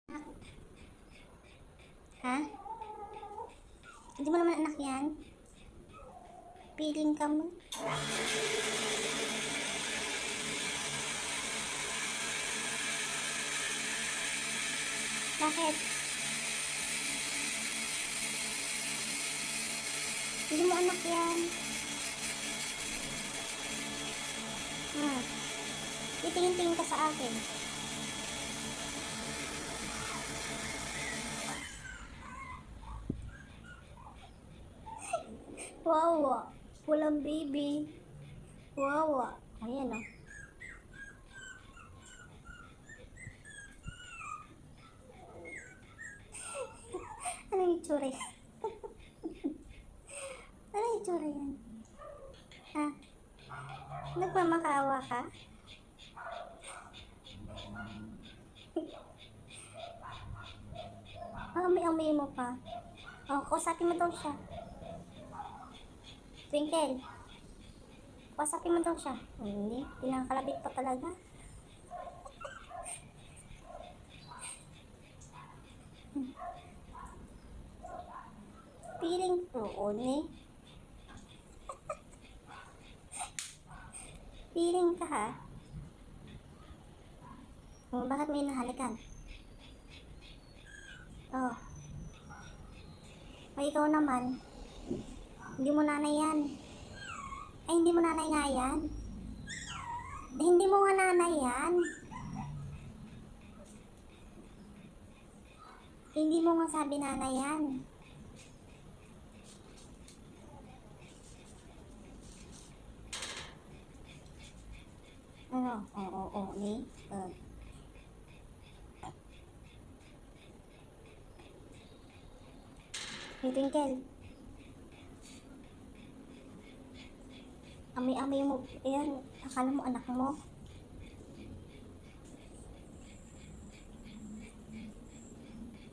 Ha? Hindi mo naman anak yan? Piling ka mo? Bakit? Hindi mo anak yan. Titingin-tingin ka sa akin. Wawa. Walang baby. Wawa. Ayan o. Anong itsura yan? Anong itsura yan? Ha? Nagmamakaawa ka? Amay-amay mo pa. Oh, kausapin mo daw siya. Twinkle. Kausapin mo daw siya. Hindi. Pinangkalabit pa talaga. Piling ko, eh. Piling ka, ha? Bakit may nahalikan? Oh. Ay, ikaw naman. Hindi mo nanay yan. Ay, hindi mo nanay nga yan. Hindi mo nga nanay yan. Hindi mo nga sabi nanay yan. Ano? Oo, eh. Hey, Twinkle. Amay-amay mo. Ayan, akala mo anak mo.